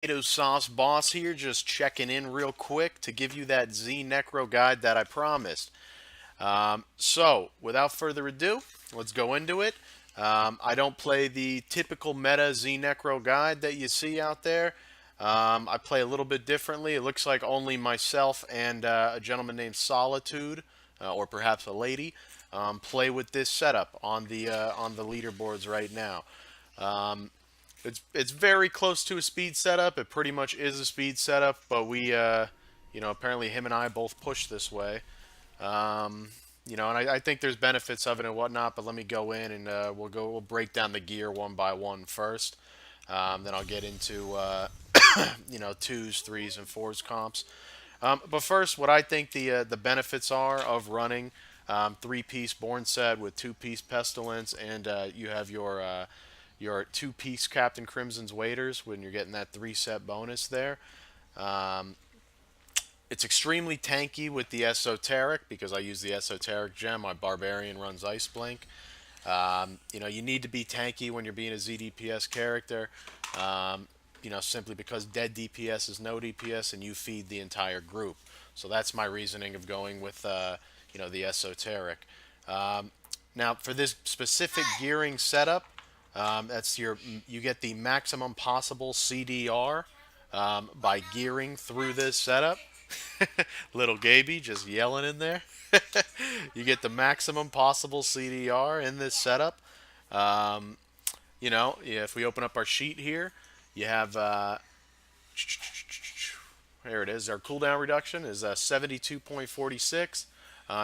Tomato Sauce Boss here, just checking in real quick to give you that Z Necro guide that I promised. So, without further ado, let's go into it. I don't play the typical meta Z Necro guide that you see out there. I play a little bit differently. It looks like only myself and a gentleman named Solitude, or perhaps a lady, play with this setup on the leaderboards right now. Um, it's very close to a speed setup. It pretty much is a speed setup, but apparently him and I both push this way. Um, and I think there's benefits of it and whatnot. But let me go in and we'll break down the gear one by one first. Then I'll get into twos, threes, and fours comps. But first, what I think the benefits are of running three-piece Born set with two-piece Pestilence, and you have your two-piece Captain Crimson's Waiters when you're getting that three-set bonus there. Um, it's extremely tanky with the Esoteric because I use the Esoteric gem. My Barbarian runs Ice Blink. You need to be tanky when you're being a ZDPS character. Simply because dead DPS is no DPS and you feed the entire group. So that's my reasoning of going with, the Esoteric. Um, Now, for this specific gearing setup, you get the maximum possible CDR by gearing through this setup. Little Gaby just yelling in there. You get the maximum possible CDR in this setup. Um, yeah, if we open up our sheet here, you have there it is. Our cooldown reduction is 72.46.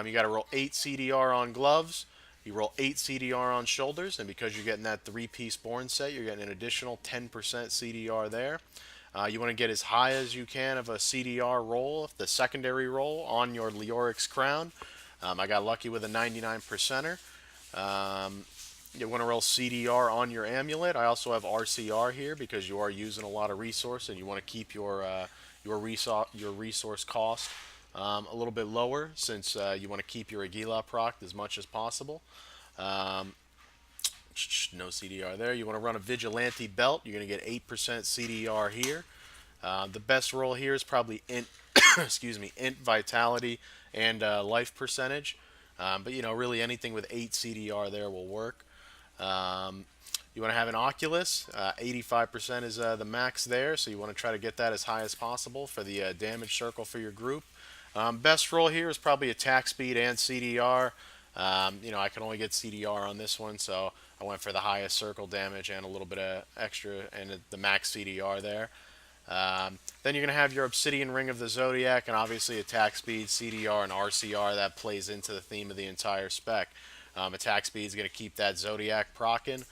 You got to roll 8 CDR on gloves. You roll 8 CDR on shoulders, and because you're getting that three-piece Born set, you're getting an additional 10% CDR there. You want to get as high as you can of a CDR roll, the secondary roll, on your Leoric's Crown. I got lucky with a 99%er. You want to roll CDR on your amulet. I also have RCR here because you are using a lot of resource and you want to keep your resource cost a little bit lower since you want to keep your Aguila procced as much as possible. Um, no CDR there. You want to run a Vigilante belt. You're going to get 8% CDR here. The best roll here is probably int, excuse me, int vitality and life percentage. But really anything with 8 CDR there will work. Um, you want to have an Oculus. 85% is the max there, so you want to try to get that as high as possible for the damage circle for your group. Best roll here is probably attack speed and CDR. I can only get CDR on this one, so I went for the highest circle damage and a little bit of extra and the max CDR there. Then you're going to have your Obsidian Ring of the Zodiac, and obviously attack speed, CDR, and RCR. That plays into the theme of the entire spec. Attack speed is going to keep that Zodiac proccing.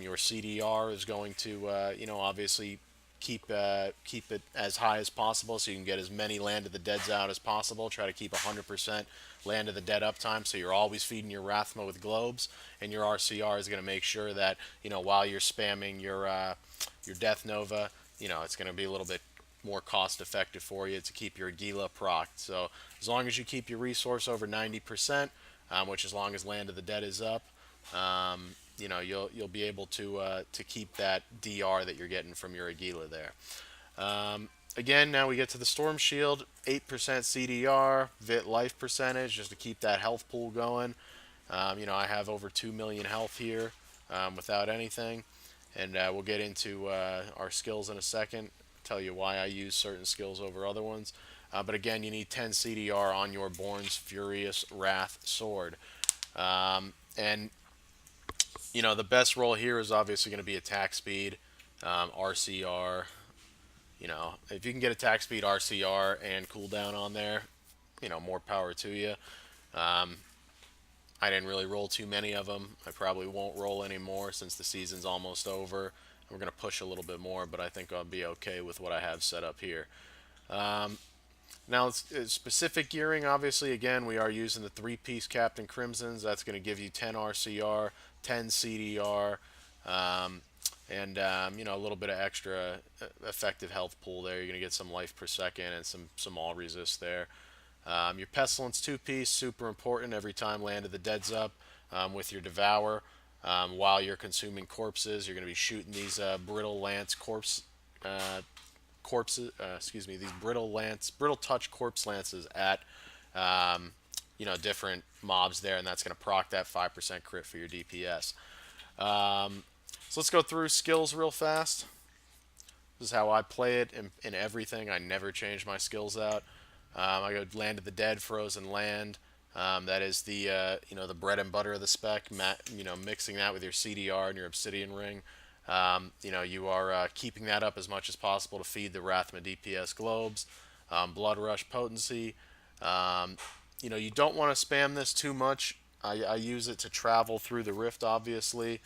Your CDR is going to, obviously keep it as high as possible so you can get as many Land of the Deads out as possible. Try to keep 100% Land of the Dead uptime so you're always feeding your Rathma with globes, and your RCR is going to make sure that, while you're spamming your Death Nova, it's going to be a little bit more cost effective for you to keep your Gila procced. So as long as you keep your resource over 90%, which as long as Land of the Dead is up, you'll be able to keep that DR that you're getting from your Aguila there. Again, now we get to the Storm Shield, 8% CDR, Vit life percentage, just to keep that health pool going. I have over 2 million health here without anything. And we'll get into our skills in a second, tell you why I use certain skills over other ones. But again, you need 10 CDR on your Born's Furious Wrath Sword. And the best roll here is obviously going to be attack speed, RCR. If you can get attack speed, RCR, and cooldown on there, more power to you. I didn't really roll too many of them. I probably won't roll any more since the season's almost over. We're going to push a little bit more, but I think I'll be okay with what I have set up here. Now, specific gearing, obviously, again, we are using the three-piece Captain Crimsons. That's going to give you 10 RCR, 10 CDR, and a little bit of extra effective health pool there. You're going to get some life per second and some all resist there. Your Pestilence two-piece, super important every time Land of the Dead's up with your Devour. While you're consuming corpses, you're going to be shooting these Brittle Lance corpse these brittle touch corpse lances at different mobs there, and that's going to proc that 5% crit for your DPS. So let's go through skills real fast. This is how I play it in everything. I never change my skills out. I go Land of the Dead, Frozen Land. That is the bread and butter of the spec. Mixing that with your CDR and your Obsidian Ring. You are keeping that up as much as possible to feed the Rathma DPS globes. Blood Rush potency. You don't want to spam this too much. I use it to travel through the rift, obviously.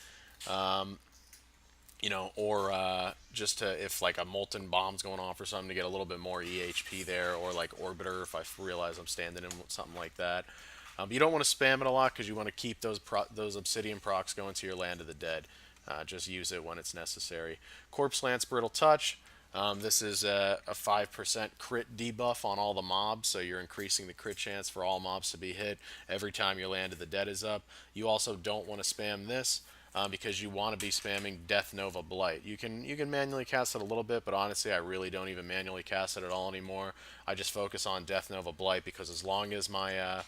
Or just to, if like a molten bomb's going off or something, to get a little bit more EHP there, or like Orbiter if I realize I'm standing in something like that. You don't want to spam it a lot because you want to keep those Obsidian procs going to your Land of the Dead. Just use it when it's necessary. Corpse Lance Brittle Touch. This is a 5% crit debuff on all the mobs, so you're increasing the crit chance for all mobs to be hit every time your Land of the Dead is up. You also don't want to spam this because you want to be spamming Death Nova Blight. You can manually cast it a little bit, but honestly, I really don't even manually cast it at all anymore. I just focus on Death Nova Blight because as long as my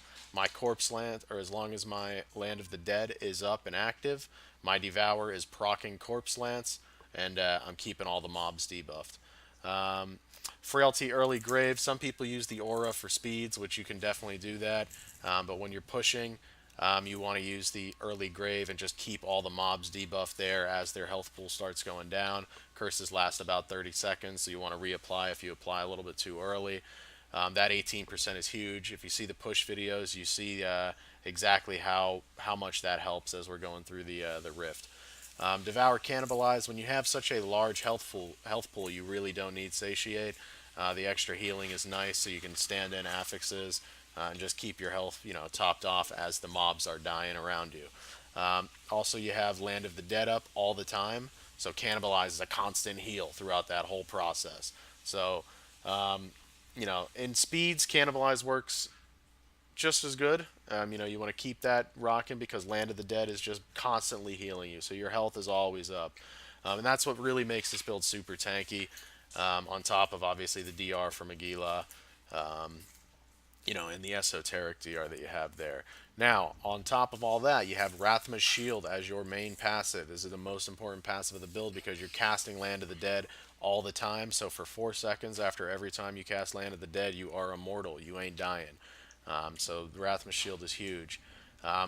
Corpse Land, or as long as my Land of the Dead is up and active, my Devour is proccing Corpse Lance, and I'm keeping all the mobs debuffed. Frailty Early Grave. Some people use the Aura for speeds, which you can definitely do that. But when you're pushing, you want to use the Early Grave and just keep all the mobs debuffed there as their health pool starts going down. Curses last about 30 seconds, so you want to reapply if you apply a little bit too early. That 18% is huge. If you see the push videos, you see exactly how much that helps as we're going through the rift. Devour Cannibalize. When you have such a large health pool, you really don't need Satiate. The extra healing is nice, so you can stand in affixes and just keep your health, topped off as the mobs are dying around you. Also, you have Land of the Dead up all the time, so Cannibalize is a constant heal throughout that whole process. So, in speeds, Cannibalize works just as good. You want to keep that rocking because Land of the Dead is just constantly healing you, so your health is always up. And that's what really makes this build super tanky, on top of obviously the DR from Aguila, and the esoteric DR that you have there. Now, on top of all that, you have Rathma's Shield as your main passive. This is the most important passive of the build because you're casting Land of the Dead all the time. So for 4 seconds after every time you cast Land of the Dead, you are immortal. You ain't dying. So the Rathma's Shield is huge.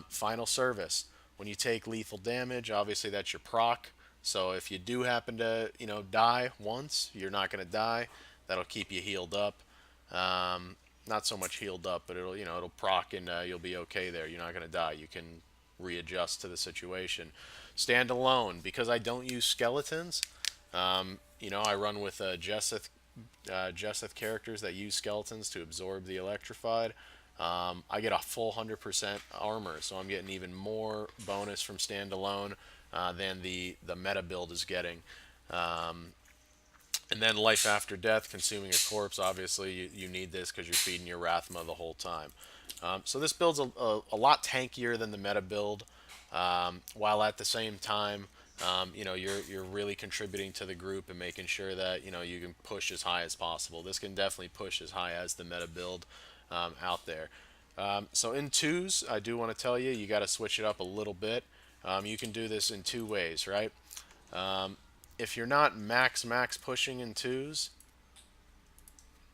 Final Service. When you take lethal damage, obviously that's your proc. So if you do happen to, die once, you're not going to die. That'll keep you healed up. Not so much healed up, but it'll proc and you'll be okay there. You're not going to die. You can readjust to the situation. Stand alone. Because I don't use skeletons, I run with Jesseth characters that use skeletons to absorb the electrified. I get a full 100% armor, so I'm getting even more bonus from standalone than the meta build is getting. And then Life After Death, consuming a corpse. Obviously, you need this because you're feeding your Rathma the whole time. So this build's a lot tankier than the meta build, while at the same time, you're really contributing to the group and making sure that you can push as high as possible. This can definitely push as high as the meta build out there. So in twos, I do want to tell you, you got to switch it up a little bit. You can do this in two ways, right? If you're not max pushing in twos,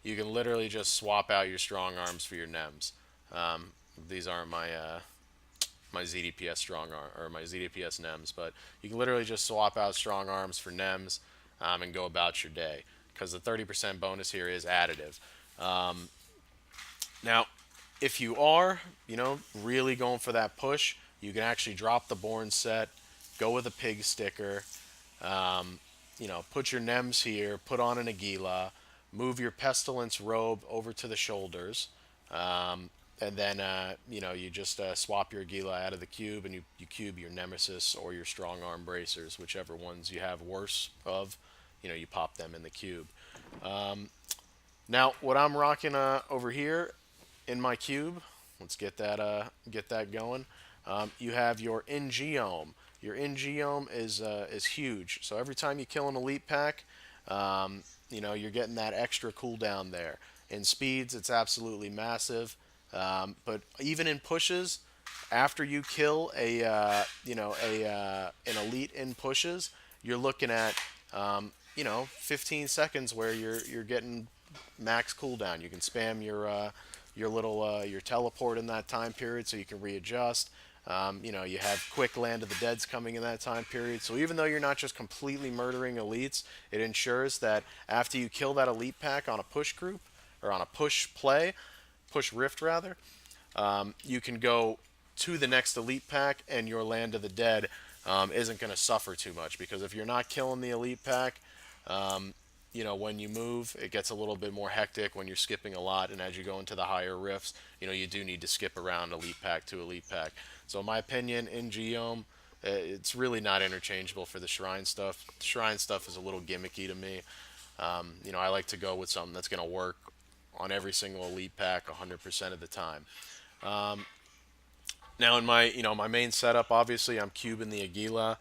you can literally just swap out your strong arms for your NEMs. These aren't my my ZDPS strong arm or my ZDPS NEMs, but you can literally just swap out strong arms for NEMs and go about your day because the 30% bonus here is additive. Now, if you are, really going for that push, you can actually drop the Born set, go with a pig sticker, put your NEMs here, put on an Aguila, move your Pestilence robe over to the shoulders, and then, you just swap your Aguila out of the cube and you cube your Nemesis or your Strong Arm Bracers, whichever ones you have worse of, you pop them in the cube. Now, what I'm rocking over here in my cube, let's get that going. You have your Ingeome. Your Ingeome is huge. So every time you kill an elite pack, you know, you're getting that extra cooldown there. In speeds, it's absolutely massive. But even in pushes, after you kill a an elite in pushes, you're looking at 15 seconds where you're getting max cooldown. You can spam your little your teleport in that time period, so you can readjust. You have quick land of the deads coming in that time period. So even though you're not just completely murdering elites, it ensures that after you kill that elite pack on a push group or on a push rift rather, you can go to the next elite pack and your land of the dead isn't going to suffer too much, because if you're not killing the elite pack, when you move, it gets a little bit more hectic when you're skipping a lot, and as you go into the higher rifts, you do need to skip around elite pack to elite pack. So in my opinion, in Geom, it's really not interchangeable for the shrine stuff. The shrine stuff is a little gimmicky to me. I like to go with something that's going to work on every single elite pack 100% of the time. Now in my main setup, obviously I'm cubing the Aguila.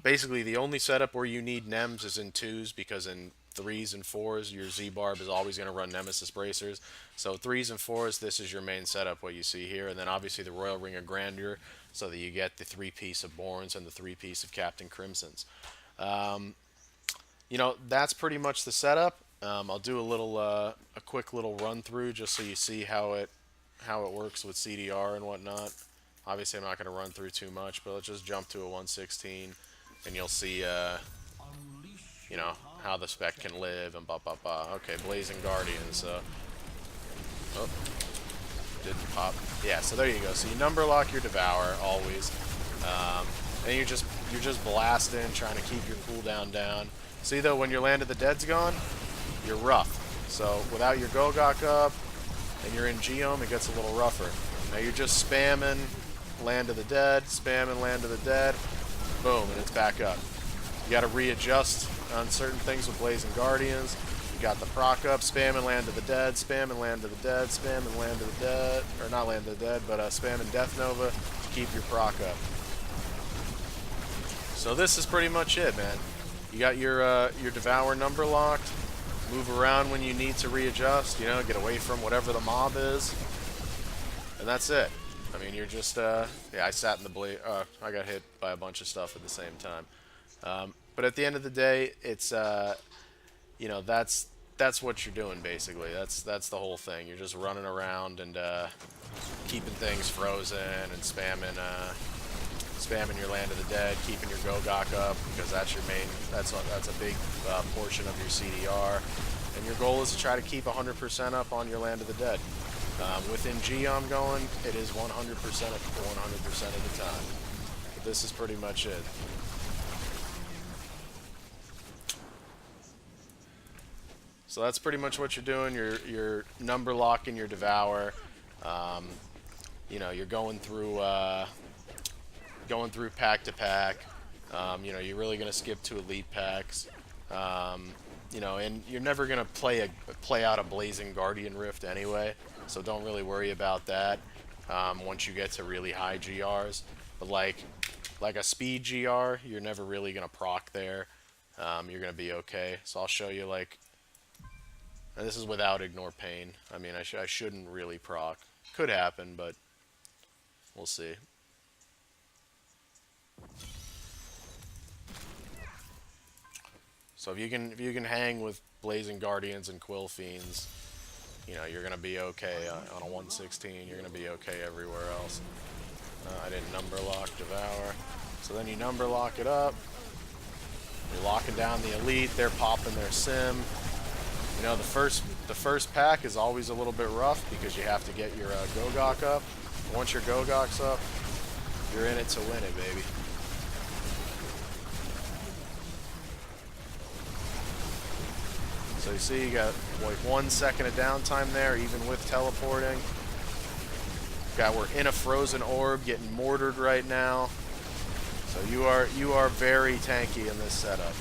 Basically, the only setup where you need Nems is in 2s, because in 3s and 4s, your Z-Barb is always going to run Nemesis Bracers. So 3s and 4s, this is your main setup, what you see here. And then obviously the Royal Ring of Grandeur, so that you get the 3-piece of Borns and the 3-piece of Captain Crimsons. That's pretty much the setup. I'll do a quick little run through just so you see how it works with CDR and whatnot. Obviously, I'm not going to run through too much, but let's just jump to a 116, and you'll see, how the spec can live and blah blah blah. Okay, Blazing Guardians. Oh, didn't pop. Yeah, so there you go. So you number lock your Devour always, and you're just blasting, trying to keep your cooldown down. See though, when your Land of the Dead's gone, you're rough. So without your Gogok up, and you're in Geom, it gets a little rougher. Now you're just spamming Land of the Dead, spamming Land of the Dead, boom, and it's back up. You got to readjust on certain things with Blazing Guardians. You got the proc up, spamming Land of the Dead, spamming Land of the Dead, spamming Land of the Dead, or not Land of the Dead, but spamming Death Nova to keep your proc up. So this is pretty much it, man. You got your Devour number locked. Move around when you need to readjust, get away from whatever the mob is, and that's it. I mean, you're just, I sat in the blade, I got hit by a bunch of stuff at the same time. But at the end of the day, it's, that's what you're doing, basically. That's the whole thing. You're just running around and keeping things frozen and spamming your Land of the Dead, keeping your Gogok up, because that's your main, that's a big portion of your CDR. And your goal is to try to keep 100% up on your Land of the Dead. Within Geom going, it is 100% of the time. But this is pretty much it. So that's pretty much what you're doing. You're number locking your Devour. You're going through pack to pack. You're really going to skip to elite packs. And you're never going to play out a Blazing Guardian Rift anyway, so don't really worry about that once you get to really high GRs. But like a speed GR, you're never really going to proc there. You're going to be okay. So I'll show you, and this is without Ignore Pain. I mean, I shouldn't really proc. Could happen, but we'll see. So if you can hang with Blazing Guardians and Quill Fiends, you're gonna be okay on a 116. You're gonna be okay everywhere else. I didn't number lock Devour, so then you number lock it up. You're locking down the elite. They're popping their sim. The first pack is always a little bit rough because you have to get your Gogok up. Once your Gogok's up, you're in it to win it, baby. So you see, you got like 1 second of downtime there, even with teleporting. We're in a frozen orb, getting mortared right now. So you are very tanky in this setup.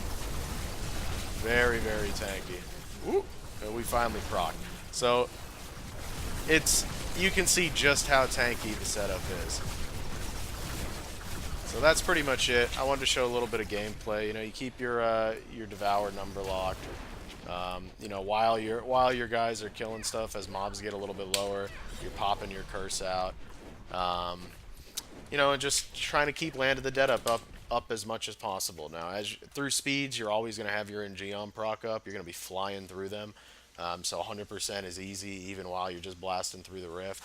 Very, very tanky. Woo! We finally proc. So you can see just how tanky the setup is. So that's pretty much it. I wanted to show a little bit of gameplay. You keep your Devour number locked. You know, while your guys are killing stuff, as mobs get a little bit lower, you're popping your curse out. You know, and just trying to keep Land of the Dead up as much as possible. Now, through speeds, you're always going to have your Ngeon proc up. You're going to be flying through them, so 100% is easy even while you're just blasting through the rift.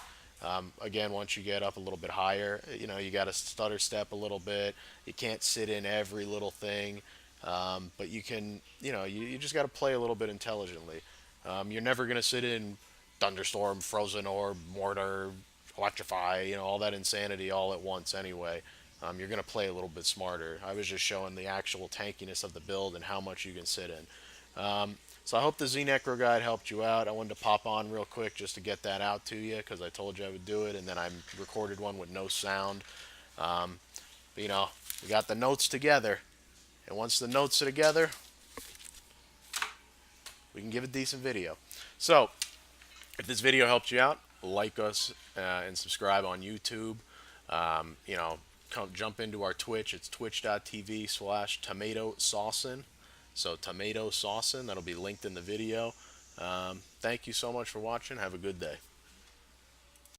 Again, once you get up a little bit higher, you know, you got to stutter step a little bit. You can't sit in every little thing, but you can, you know, you just got to play a little bit intelligently. You're never going to sit in Thunderstorm, Frozen Orb, Mortar, Electrify, you know, all that insanity all at once anyway. You're going to play a little bit smarter. I was just showing the actual tankiness of the build and how much you can sit in. So I hope the Z Necro guide helped you out. I wanted to pop on real quick just to get that out to you because I told you I would do it, and then I recorded one with no sound. But, you know, we got the notes together, and once the notes are together, we can give a decent video. So, if this video helped you out, like us and subscribe on YouTube. You know, jump into our Twitch. It's twitch.tv/tomato saucin. So tomato saucin. That'll be linked in the video. Thank you so much for watching. Have a good day.